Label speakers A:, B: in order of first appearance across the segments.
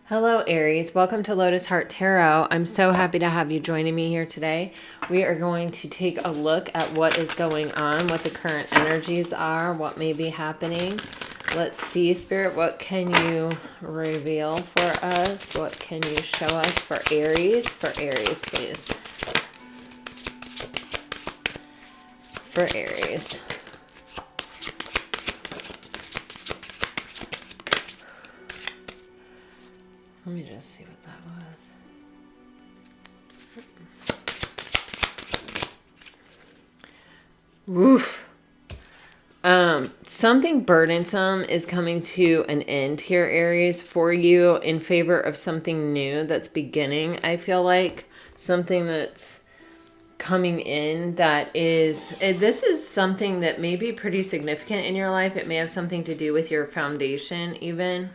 A: Hello, Aries. Welcome to Lotus Heart Tarot. I'm so happy to have you joining me here today. We are going to take a look at what is going on, what the current energies are, what may be happening. Let's see, Spirit, what can you reveal for us? What can you show us for Aries? For Aries, please. For Aries. Let me just see what that was. Woof. Something burdensome is coming to an end here, Aries, for you in favor of something new that's beginning. I feel like something that's coming in that is, this is something that may be pretty significant in your life. It may have something to do with your foundation even.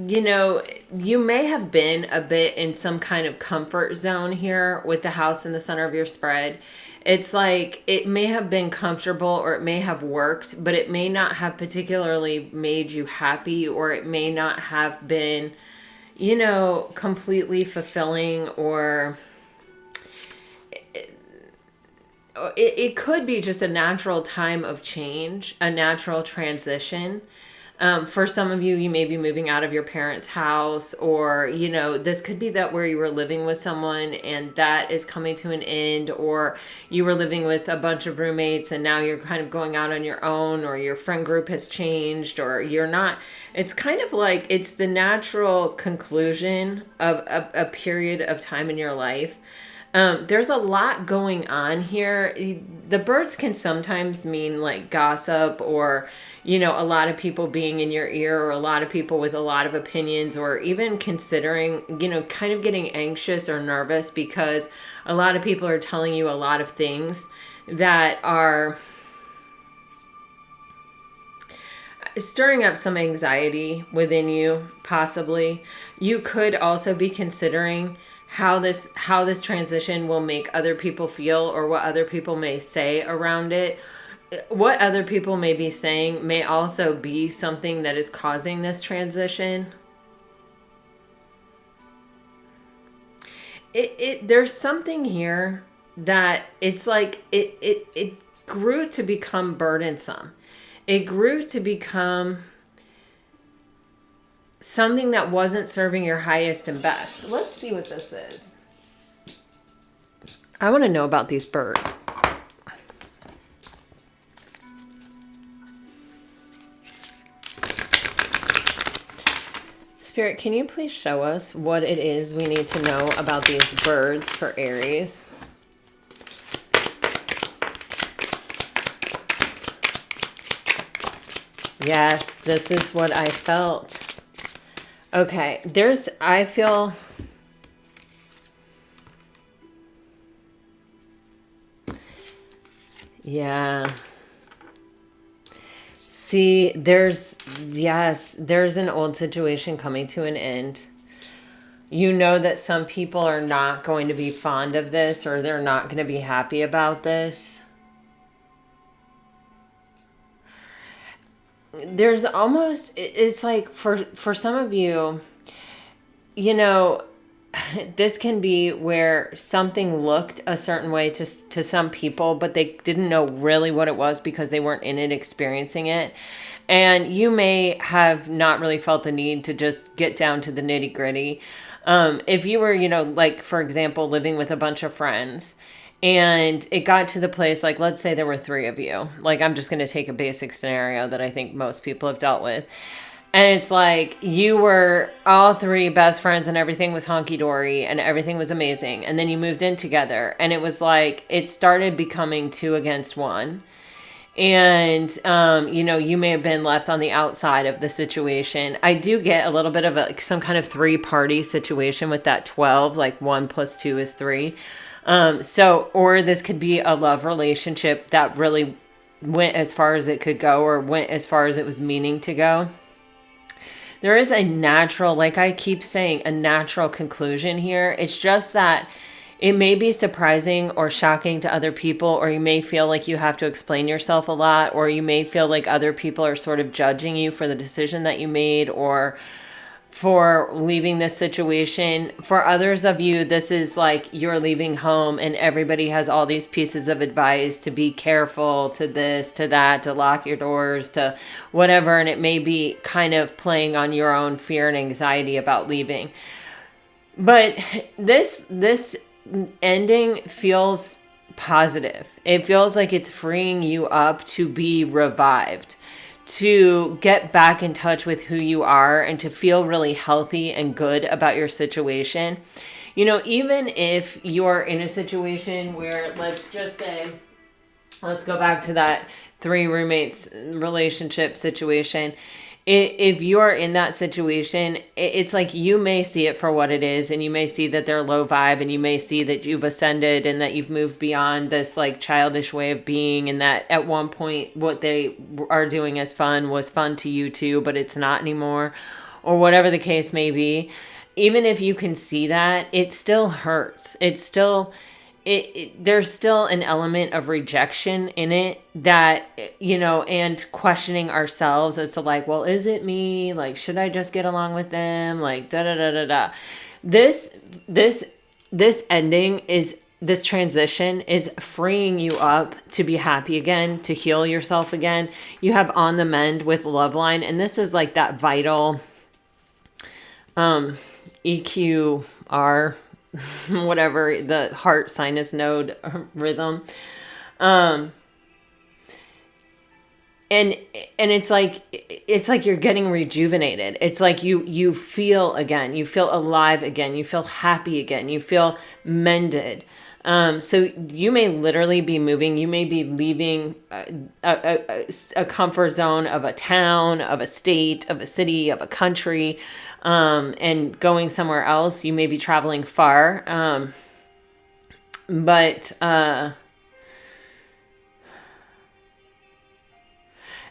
A: You know, you may have been a bit in some kind of comfort zone here with the house in the center of your spread. It's like it may have been comfortable or it may have worked, but it may not have particularly made you happy, or it may not have been, you know, completely fulfilling, or it could be just a natural time of change, a natural transition. For some of you, you may be moving out of your parents' house, or, you know, this could be that where you were living with someone and that is coming to an end, or you were living with a bunch of roommates and now you're kind of going out on your own, or your friend group has changed, or you're not. It's kind of like it's the natural conclusion of a period of time in your life. There's a lot going on here. The birds can sometimes mean like gossip, or, you know, a lot of people being in your ear, or a lot of people with a lot of opinions, or even considering, you know, kind of getting anxious or nervous because a lot of people are telling you a lot of things that are stirring up some anxiety within you, possibly. You could also be considering how this transition will make other people feel, or what other people may say around it. What other people may be saying may also be something that is causing this transition. There's something here that it's like it grew to become burdensome. It grew to become something that wasn't serving your highest and best. Let's see what this is. I want to know about these birds. Spirit, can you please show us what it is we need to know about these birds for Aries? Yes, this is what I felt. Okay, I feel... Yeah. See, there's an old situation coming to an end. You know that some people are not going to be fond of this, or they're not going to be happy about this. There's almost, it's like for some of you, you know, this can be where something looked a certain way to some people, but they didn't know really what it was because they weren't in it, experiencing it. And you may have not really felt the need to just get down to the nitty gritty. If you were, you know, like, for example, living with a bunch of friends, and it got to the place, like, let's say there were 3 of you. Like, I'm just going to take a basic scenario that I think most people have dealt with. And it's like you were all 3 best friends and everything was honky-dory and everything was amazing. And then you moved in together and it was like it started becoming 2 against 1. And, you know, you may have been left on the outside of the situation. I do get a little bit of some kind of 3-party situation with that 12, like 1 + 2 is 3. Or this could be a love relationship that really went as far as it could go, or went as far as it was meaning to go. There is a natural, like I keep saying, a natural conclusion here. It's just that It may be surprising or shocking to other people, or you may feel like you have to explain yourself a lot, or you may feel like other people are sort of judging you for the decision that you made or for leaving this situation. For others of you, this is like you're leaving home and everybody has all these pieces of advice to be careful, to this, to that, to lock your doors, to whatever. And it may be kind of playing on your own fear and anxiety about leaving. But this ending feels positive. It feels like it's freeing you up to be revived, to get back in touch with who you are and to feel really healthy and good about your situation. You know, even if you're in a situation where, let's just say, let's go back to that 3 roommates relationship situation. If you're in that situation, it's like you may see it for what it is, and you may see that they're low vibe, and you may see that you've ascended and that you've moved beyond this like childish way of being, and that at one point what they are doing as fun was fun to you too, but it's not anymore, or whatever the case may be. Even if you can see that, it still hurts. It's still... there's still an element of rejection in it that, you know, and questioning ourselves as to like, well, is it me? Like, should I just get along with them? Like, da da da da da. This ending is, this transition is freeing you up to be happy again, to heal yourself again. You have On the Mend with Loveline, and this is like that vital EQR, whatever, the heart sinus node rhythm. And it's like you're getting rejuvenated. It's like you feel again, you feel alive again, you feel happy again, you feel mended. So you may literally be moving, you may be leaving a comfort zone of a town, of a state, of a city, of a country, and going somewhere else. You may be traveling far. But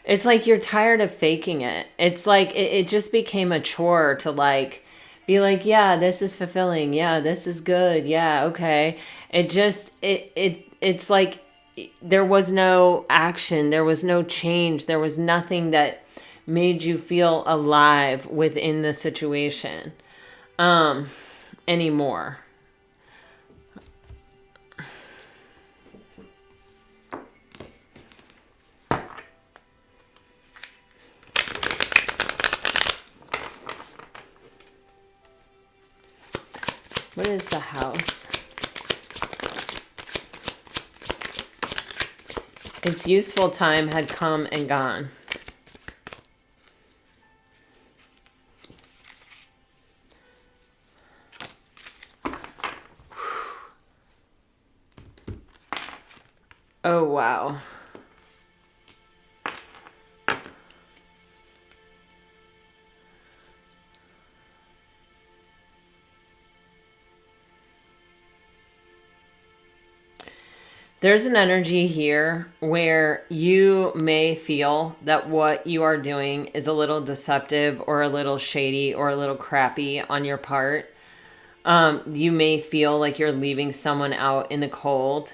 A: it's like you're tired of faking it. It's like it just became a chore to like be like, yeah, this is fulfilling. Yeah, this is good. Yeah, okay. It's like there was no action, there was no change, there was nothing that made you feel alive within the situation anymore. What is the House? Its useful time had come and gone. Oh, wow. There's an energy here where you may feel that what you are doing is a little deceptive or a little shady or a little crappy on your part. You may feel like you're leaving someone out in the cold.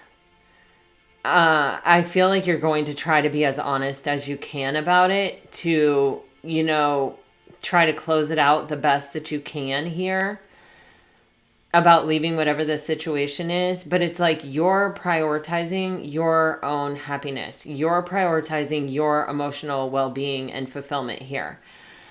A: I feel like you're going to try to be as honest as you can about it to, you know, try to close it out the best that you can here about leaving whatever the situation is. But it's like you're prioritizing your own happiness. You're prioritizing your emotional well-being and fulfillment here.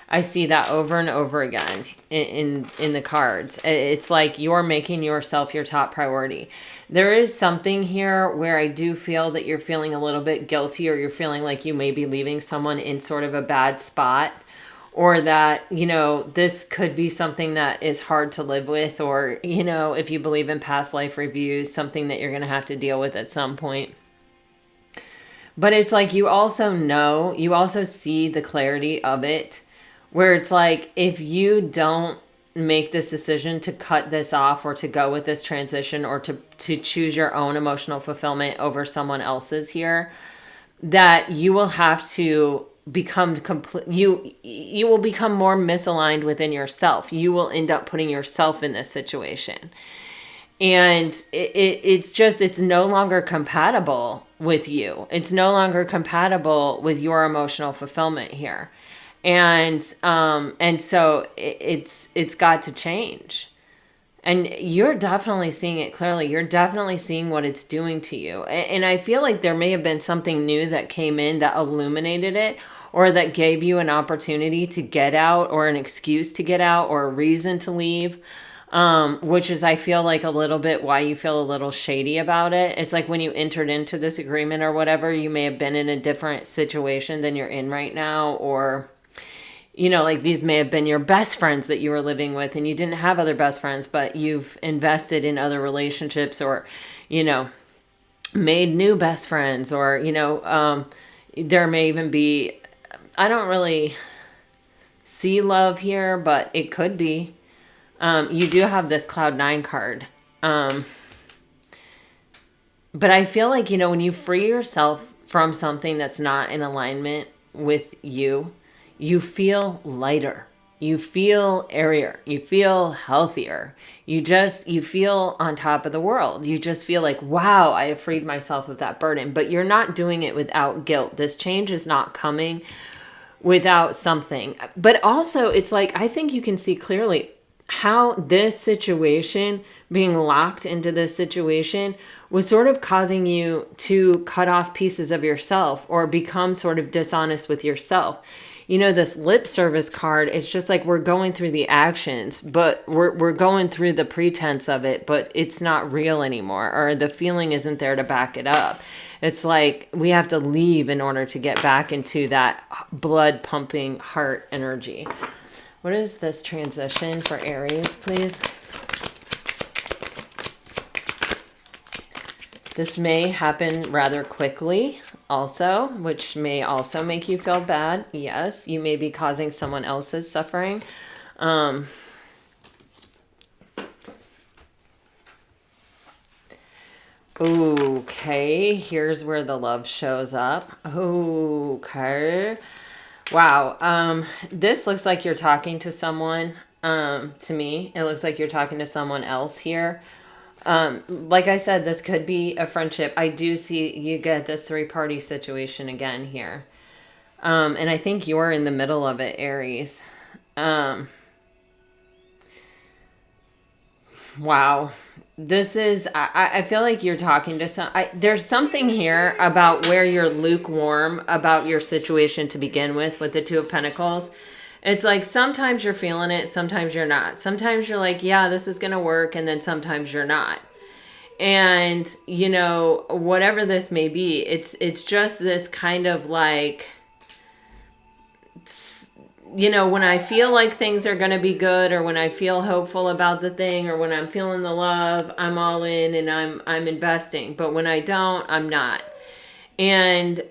A: I see that over and over again in the cards. It's like you're making yourself your top priority. There is something here where I do feel that you're feeling a little bit guilty, or you're feeling like you may be leaving someone in sort of a bad spot, or that, you know, this could be something that is hard to live with, or, you know, if you believe in past life reviews, something that you're going to have to deal with at some point. But it's like you also know, you also see the clarity of it, where it's like if you don't make this decision to cut this off, or to go with this transition, or to choose your own emotional fulfillment over someone else's here, that you will have to become complete. You will become more misaligned within yourself. You will end up putting yourself in this situation. And it's no longer compatible with you. It's no longer compatible with your emotional fulfillment here. And so it's got to change. And you're definitely seeing it clearly. You're definitely seeing what it's doing to you. And I feel like there may have been something new that came in that illuminated it, or that gave you an opportunity to get out, or an excuse to get out, or a reason to leave. Which is, I feel like, a little bit why you feel a little shady about it. It's like when you entered into this agreement or whatever, you may have been in a different situation than you're in right now, or like these may have been your best friends that you were living with and you didn't have other best friends, but you've invested in other relationships, or, made new best friends, or, there may even be, I don't really see love here, but it could be. You do have this Cloud 9 card. But I feel like, when you free yourself from something that's not in alignment with you, you feel lighter. You feel airier. You feel healthier. You feel on top of the world. You just feel like, wow, I have freed myself of that burden. But you're not doing it without guilt. This change is not coming without something. But also, it's like, I think you can see clearly how this situation, being locked into this situation, was sort of causing you to cut off pieces of yourself, or become sort of dishonest with yourself. This lip service card, it's just like we're going through the actions, but we're going through the pretense of it, but it's not real anymore, or the feeling isn't there to back it up. It's like we have to leave in order to get back into that blood pumping heart energy. What is this transition for Aries, please? This may happen rather quickly also, which may also make you feel bad. Yes, you may be causing someone else's suffering. Okay, here's where the love shows up. Okay. Wow. This looks like you're talking to someone. To me, it looks like you're talking to someone else here. Like I said, this could be a friendship. I do see you get this 3-party situation again here. And I think you're in the middle of it, Aries. Wow. This is, I feel like you're talking to there's something here about where you're lukewarm about your situation to begin with the 2 of Pentacles. It's like sometimes you're feeling it, sometimes you're not. Sometimes you're like, yeah, this is going to work, and then sometimes you're not. And, whatever this may be, it's just this kind of like, when I feel like things are going to be good, or when I feel hopeful about the thing, or when I'm feeling the love, I'm all in and I'm investing. But when I don't, I'm not. And,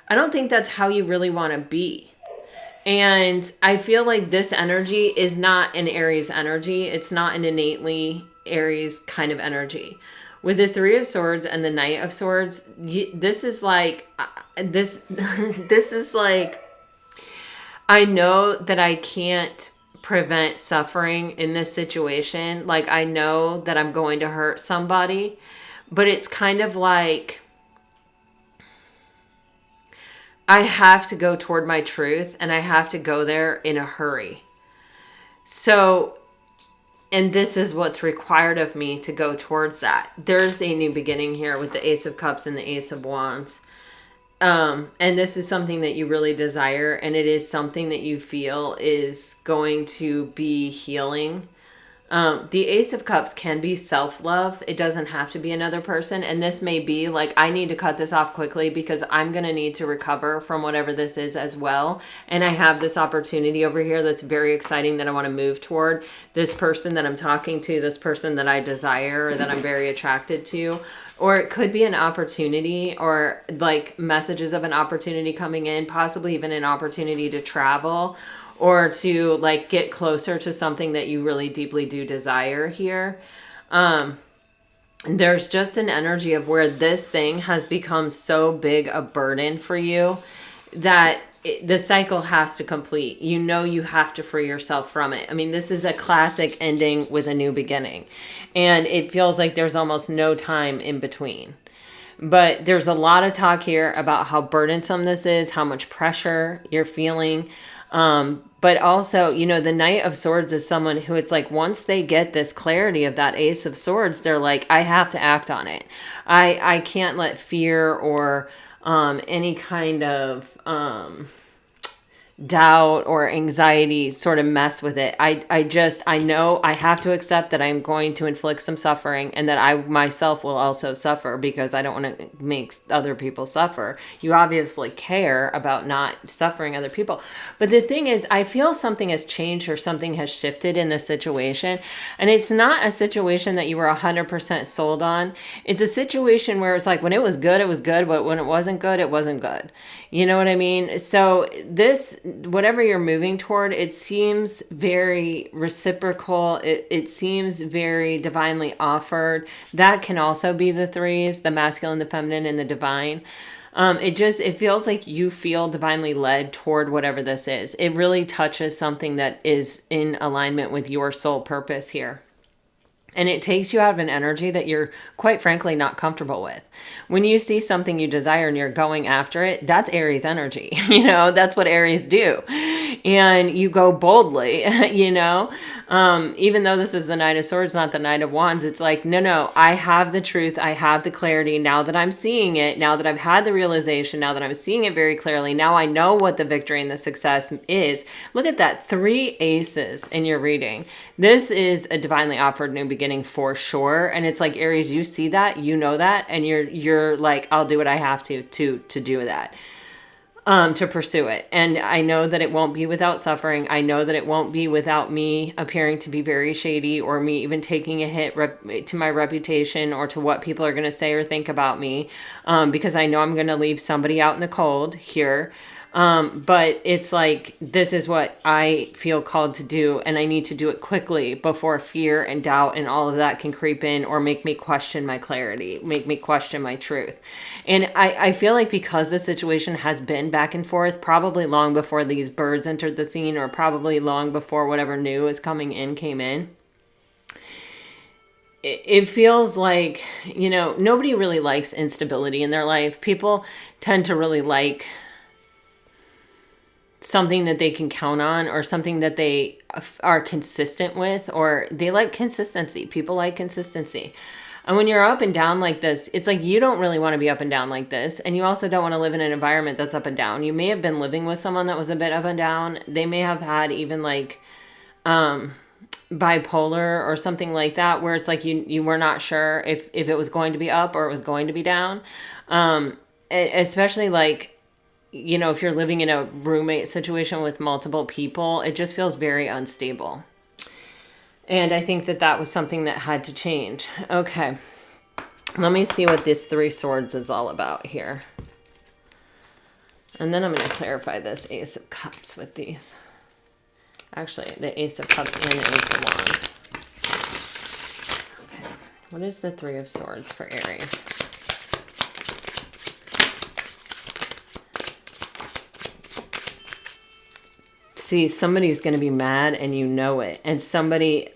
A: I don't think that's how you really want to be. And I feel like this energy is not an Aries energy. It's not an innately Aries kind of energy. With the 3 of Swords and the Knight of Swords, this is like, this is like, I know that I can't prevent suffering in this situation. Like, I know that I'm going to hurt somebody, but it's kind of like, I have to go toward my truth, and I have to go there in a hurry. So, and this is what's required of me to go towards that. There's a new beginning here with the Ace of Cups and the Ace of Wands. And this is something that you really desire, and it is something that you feel is going to be healing. The Ace of Cups can be self-love. It doesn't have to be another person. And this may be like, I need to cut this off quickly because I'm going to need to recover from whatever this is as well. And I have this opportunity over here that's very exciting that I want to move toward. This person that I'm talking to, this person that I desire or that I'm very attracted to. Or it could be an opportunity, or like messages of an opportunity coming in, possibly even an opportunity to travel, or to like get closer to something that you really deeply do desire here. There's just an energy of where this thing has become so big a burden for you that the cycle has to complete. You know, you have to free yourself from it. I mean, this is a classic ending with a new beginning. And it feels like there's almost no time in between. But there's a lot of talk here about how burdensome this is, how much pressure you're feeling. But also, you know, the Knight of Swords is someone who it's like once they get this clarity of that Ace of Swords, they're like, I have to act on it. I can't let fear or any kind of doubt or anxiety sort of mess with it. I know I have to accept that I'm going to inflict some suffering and that I myself will also suffer because I don't want to make other people suffer. You obviously care about not suffering other people. But the thing is, I feel something has changed or something has shifted in this situation. And it's not a situation that you were 100% sold on. It's a situation where it's like when it was good, but when it wasn't good, it wasn't good. You know what I mean? So this, whatever you're moving toward, it seems very reciprocal. It seems very divinely offered. That can also be the threes, the masculine, the feminine, and the divine. It feels like you feel divinely led toward whatever this is. It really touches something that is in alignment with your soul purpose here. And it takes you out of an energy that you're, quite frankly, not comfortable with. When you see something you desire and you're going after it, that's Aries energy. You know, that's what Aries do. And you go boldly, you know. Even though this is the Knight of Swords, not the Knight of Wands, it's like, no, I have the truth. I have the clarity. Now that I'm seeing it, now that I've had the realization, now that I'm seeing it very clearly, now I know what the victory and the success is. Look at that, 3 aces in your reading. This is a divinely offered new beginning for sure. And it's like, Aries, you see that, you know that, and you're like, I'll do what I have to do that. To pursue it. And I know that it won't be without suffering. I know that it won't be without me appearing to be very shady or me even taking a hit to my reputation or to what people are going to say or think about me. Because I know I'm going to leave somebody out in the cold here. But it's like, this is what I feel called to do, and I need to do it quickly before fear and doubt and all of that can creep in or make me question my clarity, make me question my truth. And I feel like because the situation has been back and forth, probably long before these birds entered the scene or probably long before whatever new is coming in came in, it feels like, you know, nobody really likes instability in their life. People tend to really like something that they can count on or something that they are consistent with, or they like consistency. People like consistency. And when you're up and down like this, it's like you don't really want to be up and down like this. And you also don't want to live in an environment that's up and down. You may have been living with someone that was a bit up and down. They may have had even like bipolar or something like that, where it's like you were not sure if it was going to be up or it was going to be down. Especially like, you know, if you're living in a roommate situation with multiple people, it just feels very unstable. And I think that that was something that had to change. Okay. Let me see what this 3 swords is all about here. And then I'm going to clarify this Ace of Cups with these. Actually, the Ace of Cups and the Ace of Wands. Okay. What is the 3 of Swords for Aries? See, somebody's going to be mad and you know it. And somebody,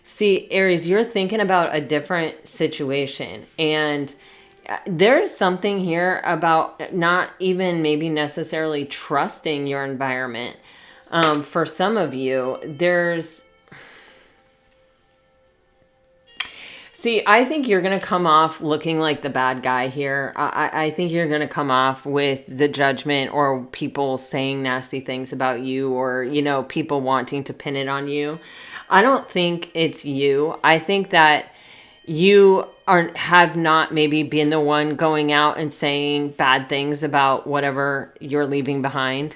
A: see, Aries, you're thinking about a different situation. And there's something here about not even maybe necessarily trusting your environment. For some of you, there's... See, I think you're going to come off looking like the bad guy here. I think you're going to come off with the judgment or people saying nasty things about you or, you know, people wanting to pin it on you. I don't think it's you. I think that you have not maybe been the one going out and saying bad things about whatever you're leaving behind.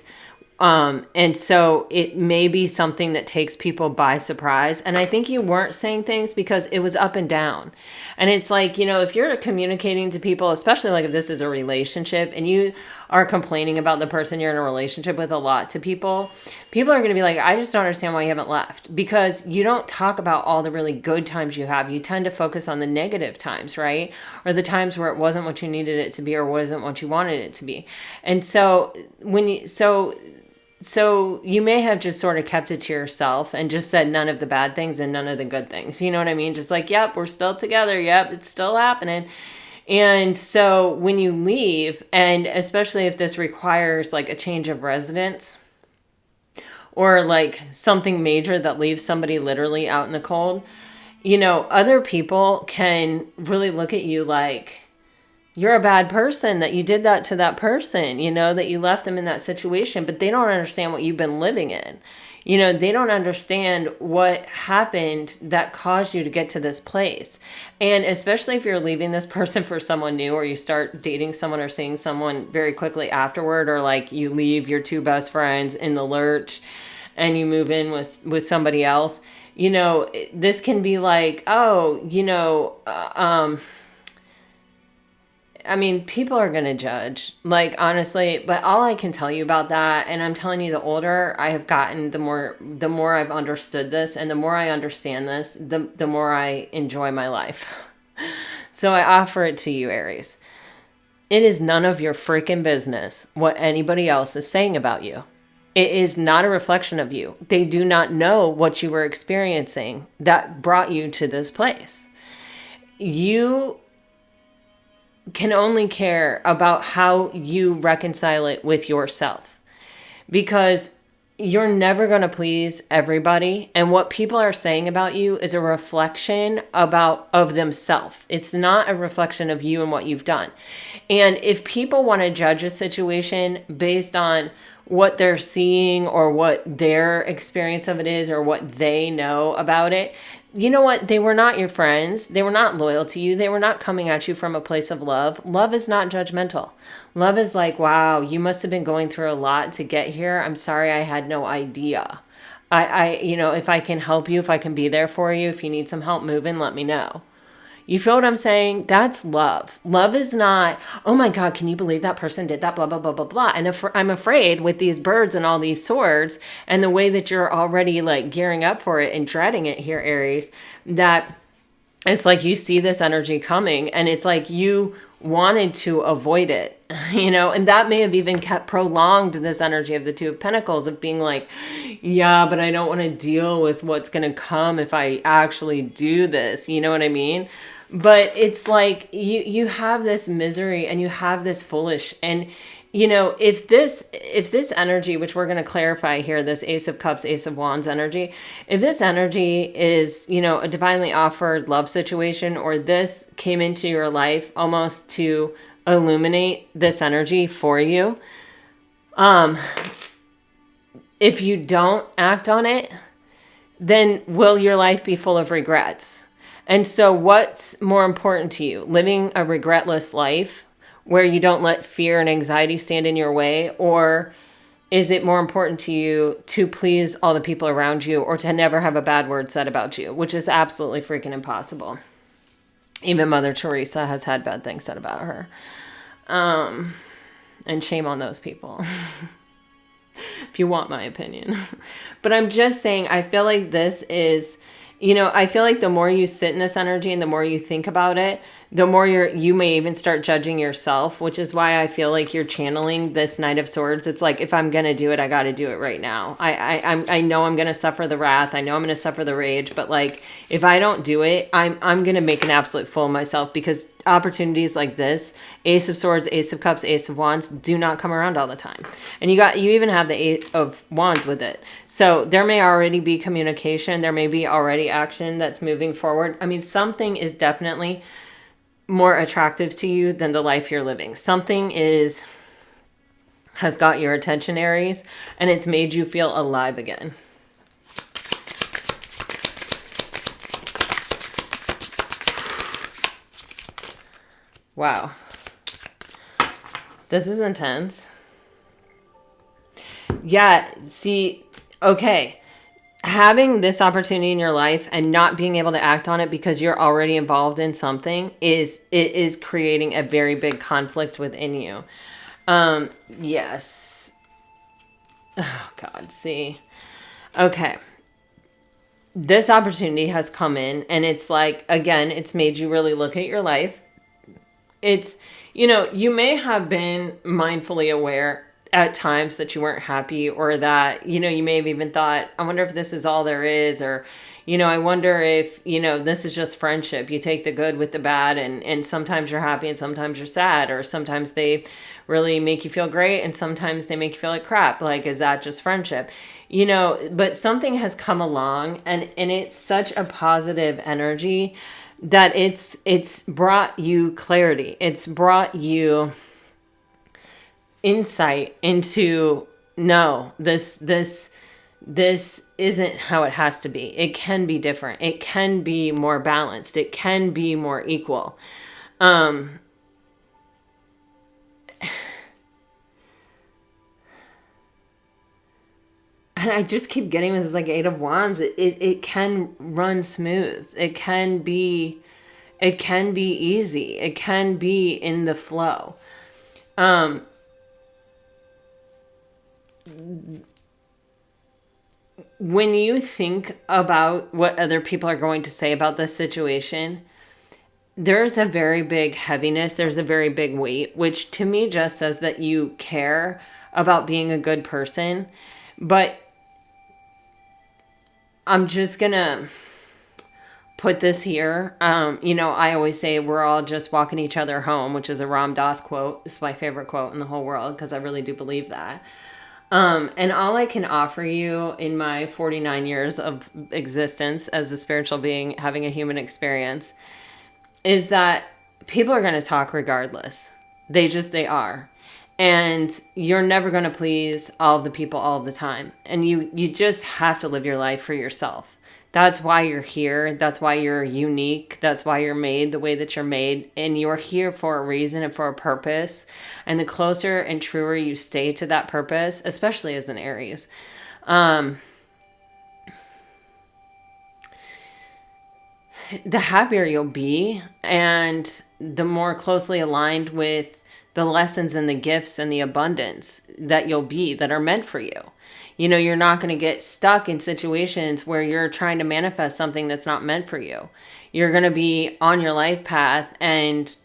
A: And so it may be something that takes people by surprise. And I think you weren't saying things because it was up and down. And it's like, you know, if you're communicating to people, especially like if this is a relationship and you are complaining about the person you're in a relationship with a lot to people, people are going to be like, I just don't understand why you haven't left, because you don't talk about all the really good times you have. You tend to focus on the negative times, right? Or the times where it wasn't what you needed it to be or wasn't what you wanted it to be. And so so you may have just sort of kept it to yourself and just said none of the bad things and none of the good things. You know what I mean? Just like, yep, we're still together. Yep, it's still happening. And so when you leave, and especially if this requires like a change of residence or like something major that leaves somebody literally out in the cold, other people can really look at you like, you're a bad person that you did that to that person, that you left them in that situation, but they don't understand what you've been living in. They don't understand what happened that caused you to get to this place. And especially if you're leaving this person for someone new, or you start dating someone or seeing someone very quickly afterward, or like you leave your two best friends in the lurch and you move in with somebody else, this can be like, people are going to judge, like, honestly, but all I can tell you about that, and I'm telling you, the older I have gotten, the more I've understood this, and the more I understand this, the more I enjoy my life. So I offer it to you, Aries. It is none of your freaking business what anybody else is saying about you. It is not a reflection of you. They do not know what you were experiencing that brought you to this place. You can only care about how you reconcile it with yourself, because you're never going to please everybody. And what people are saying about you is a reflection of themselves. It's not a reflection of you and what you've done. And if people want to judge a situation based on what they're seeing or what their experience of it is or what they know about it, you know what? They were not your friends. They were not loyal to you. They were not coming at you from a place of love. Love is not judgmental. Love is like, wow, you must have been going through a lot to get here. I'm sorry, I had no idea. If I can help you, if I can be there for you, if you need some help moving, let me know. You feel what I'm saying? That's love. Love is not, oh my God, can you believe that person did that, blah, blah, blah, blah, blah. And I'm afraid with these birds and all these swords and the way that you're already like gearing up for it and dreading it here, Aries, that it's like you see this energy coming and it's like you wanted to avoid it, and that may have even prolonged this energy of the Two of Pentacles of being like, yeah, but I don't want to deal with what's going to come if I actually do this. You know what I mean? But it's like you have this misery and you have this foolish, and if this energy, which we're going to clarify here, this Ace of Cups, Ace of Wands energy, if this energy is, a divinely offered love situation, or this came into your life almost to illuminate this energy for you, if you don't act on it, then will your life be full of regrets? And so what's more important to you? Living a regretless life where you don't let fear and anxiety stand in your way? Or is it more important to you to please all the people around you, or to never have a bad word said about you, which is absolutely freaking impossible. Even Mother Teresa has had bad things said about her. And shame on those people. If you want my opinion. But I'm just saying, I feel like this is, I feel like the more you sit in this energy and the more you think about it, the more you may even start judging yourself, which is why I feel like you're channeling this Knight of Swords. It's like, if I'm going to do it, I got to do it right now. I know I'm going to suffer the wrath. I know I'm going to suffer the rage, but like, if I don't do it, I'm going to make an absolute fool of myself, because opportunities like this, Ace of Swords, Ace of Cups, Ace of Wands, do not come around all the time. And you even have the Eight of Wands with it. So there may already be communication. There may be already action that's moving forward. I mean, something is definitely more attractive to you than the life you're living. Something has got your attention, Aries, and it's made you feel alive again. Wow. This is intense. Yeah, see, okay. Having this opportunity in your life and not being able to act on it because you're already involved in something is creating a very big conflict within you. Yes. Oh, God, see. Okay. This opportunity has come in, and it's like, again, it's made you really look at your life. It's, you may have been mindfully aware at times that you weren't happy, or that, you may have even thought, I wonder if this is all there is, or, I wonder if, this is just friendship. You take the good with the bad, and sometimes you're happy and sometimes you're sad, or sometimes they really make you feel great and sometimes they make you feel like crap. Like, is that just friendship? But something has come along, and it's such a positive energy that it's brought you clarity. It's brought you insight into, no, this isn't how it has to be. It can be different. It can be more balanced. It can be more equal. And I just keep getting this like Eight of Wands. It can run smooth. It can be easy. It can be in the flow. When you think about what other people are going to say about this situation, there's a very big heaviness. There's a very big weight, which to me just says that you care about being a good person. But I'm just gonna put this here. I always say we're all just walking each other home, which is a Ram Dass quote. It's my favorite quote in the whole world because I really do believe that. And all I can offer you in my 49 years of existence as a spiritual being having a human experience is that people are going to talk regardless. They are. And you're never going to please all the people all the time. And you just have to live your life for yourself. That's why you're here. That's why you're unique. That's why you're made the way that you're made. And you're here for a reason and for a purpose. And the closer and truer you stay to that purpose, especially as an Aries, the happier you'll be, and the more closely aligned with the lessons and the gifts and the abundance that you'll be that are meant for you. You're not going to get stuck in situations where you're trying to manifest something that's not meant for you. You're going to be on your life path and,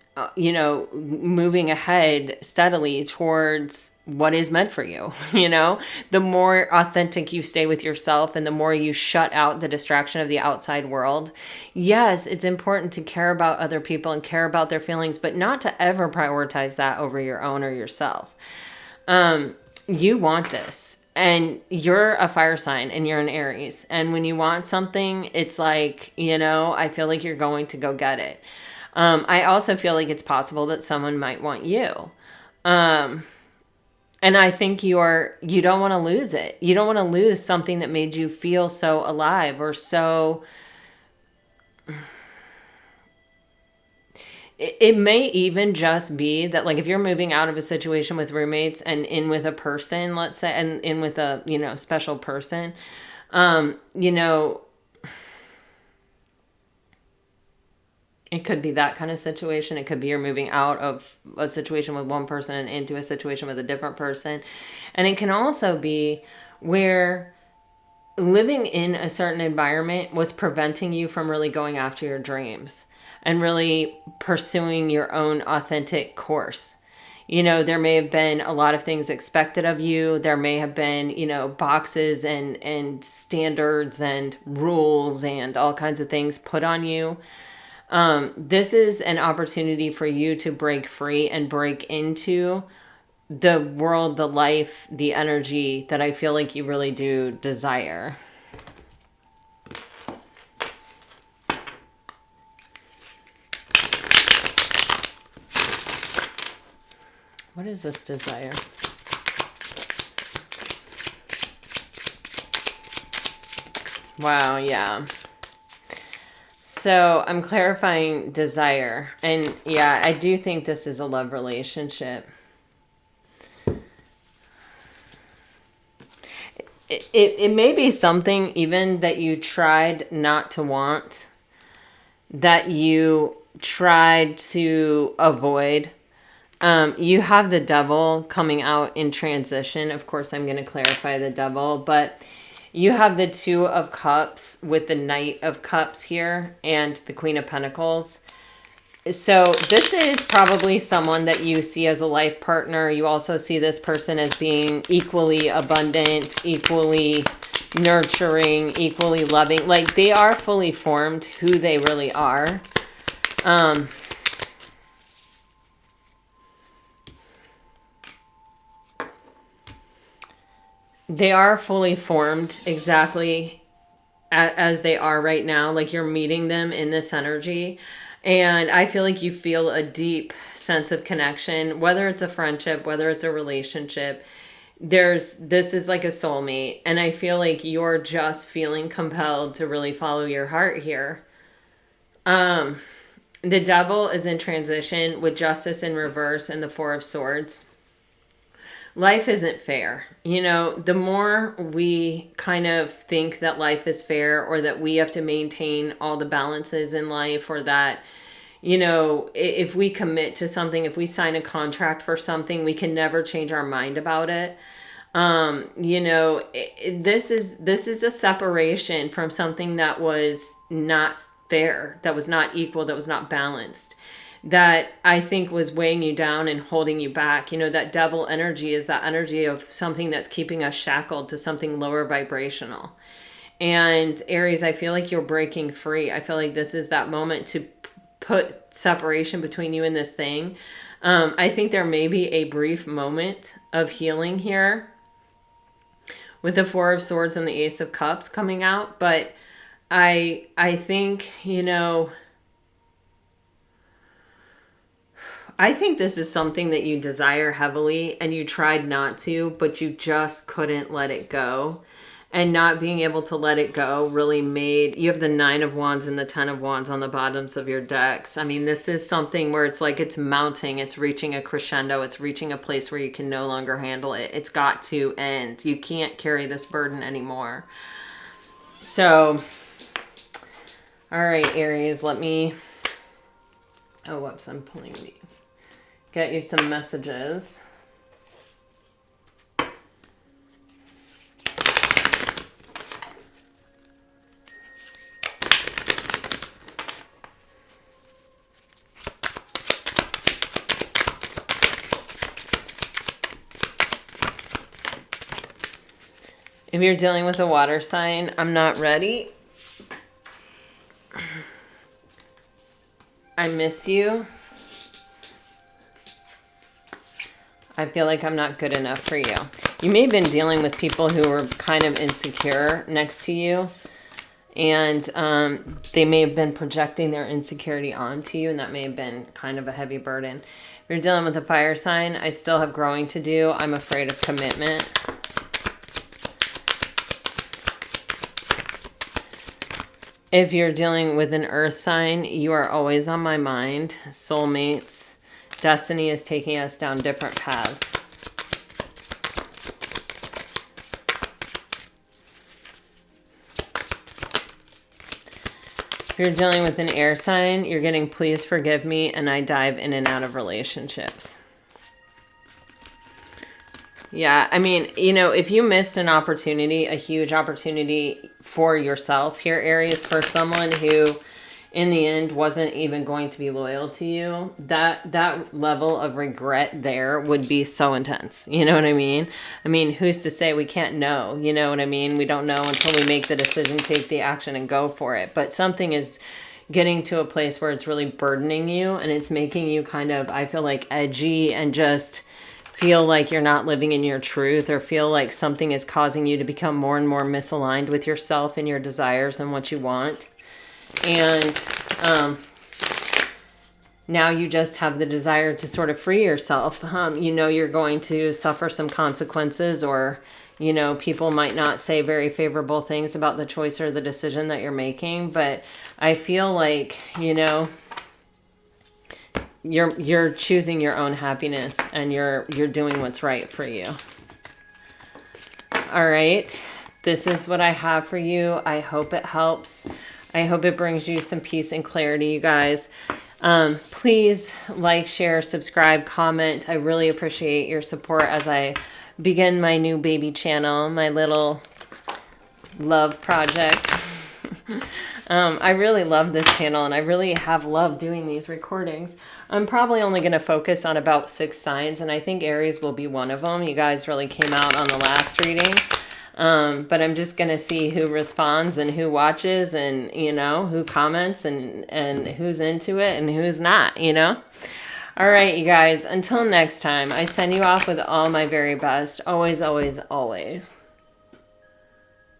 A: moving ahead steadily towards what is meant for you. The more authentic you stay with yourself and the more you shut out the distraction of the outside world. Yes, it's important to care about other people and care about their feelings, but not to ever prioritize that over your own or yourself. You want this. And you're a fire sign and you're an Aries. And when you want something, it's like, I feel like you're going to go get it. I also feel like it's possible that someone might want you. And I think you don't want to lose it. You don't want to lose something that made you feel so alive or so. It may even just be that, like, if you're moving out of a situation with roommates and in with a person, let's say, and in with a, special person, it could be that kind of situation. It could be you're moving out of a situation with one person and into a situation with a different person. And it can also be where living in a certain environment was preventing you from really going after your dreams and really pursuing your own authentic course. There may have been a lot of things expected of you. There may have been, boxes and standards and rules and all kinds of things put on you. This is an opportunity for you to break free and break into the world, the life, the energy that I feel like you really do desire. What is this desire? Wow, yeah. So I'm clarifying desire. And yeah, I do think this is a love relationship. It may be something even that you tried not to want, that you tried to avoid. You have the devil coming out in transition. Of course, I'm going to clarify the devil, but you have the Two of Cups with the Knight of Cups here and the Queen of Pentacles. So this is probably someone that you see as a life partner. You also see this person as being equally abundant, equally nurturing, equally loving. Like, they are fully formed who they really are. They are fully formed exactly as they are right now. Like, you're meeting them in this energy. And I feel like you feel a deep sense of connection, whether it's a friendship, whether it's a relationship. This is like a soulmate. And I feel like you're just feeling compelled to really follow your heart here. The devil is in transition with Justice in reverse and the Four of Swords. Life isn't fair. You know, the more we kind of think that life is fair, or that we have to maintain all the balances in life, or that, you know, if we commit to something, if we sign a contract for something, we can never change our mind about it. You know, this is a separation from something that was not fair, that was not equal, that was not balanced, that I think was weighing you down and holding you back. You know, that devil energy is that energy of something that's keeping us shackled to something lower vibrational. And Aries, I feel like you're breaking free. I feel like this is that moment to put separation between you and this thing. I think there may be a brief moment of healing here with the Four of Swords and the Ace of Cups coming out. But I think, you know, I think this is something that you desire heavily and you tried not to, but you just couldn't let it go. And not being able to let it go really made... You have the Nine of Wands and the Ten of Wands on the bottoms of your decks. I mean, this is something where it's like it's mounting. It's reaching a crescendo. It's reaching a place where you can no longer handle it. It's got to end. You can't carry this burden anymore. So, all right, Aries, let me... Oh, whoops, I'm pulling these. Get you some messages. If you're dealing with a water sign, I'm not ready. I miss you. I feel like I'm not good enough for you. You may have been dealing with people who were kind of insecure next to you. And they may have been projecting their insecurity onto you. And that may have been kind of a heavy burden. If you're dealing with a fire sign, I still have growing to do. I'm afraid of commitment. If you're dealing with an earth sign, you are always on my mind. Soulmates. Destiny is taking us down different paths. If you're dealing with an air sign, you're getting please forgive me, and I dive in and out of relationships. Yeah, I mean, you know, if you missed an opportunity, a huge opportunity for yourself here, Aries, for someone who in the end wasn't even going to be loyal to you, that level of regret there would be so intense. You know what I mean? I mean, who's to say we can't know? You know what I mean? We don't know until we make the decision, take the action, and go for it. But something is getting to a place where it's really burdening you, and it's making you kind of, I feel like, edgy and just feel like you're not living in your truth, or feel like something is causing you to become more and more misaligned with yourself and your desires and what you want. And now you just have the desire to sort of free yourself. You know, you're going to suffer some consequences, or, you know, people might not say very favorable things about the choice or the decision that you're making. But I feel like, you know, you're choosing your own happiness, and you're doing what's right for you. All right. This is what I have for you. I hope it helps. I hope it brings you some peace and clarity, you guys. Please like, share, subscribe, comment. I really appreciate your support as I begin my new baby channel, my little love project. I really love this channel, and I really have loved doing these recordings. I'm probably only going to focus on about 6 signs, and I think Aries will be one of them. You guys really came out on the last reading. But I'm just going to see who responds and who watches and, you know, who comments and who's into it and who's not, you know. All right, you guys, until next time, I send you off with all my very best. Always, always, always.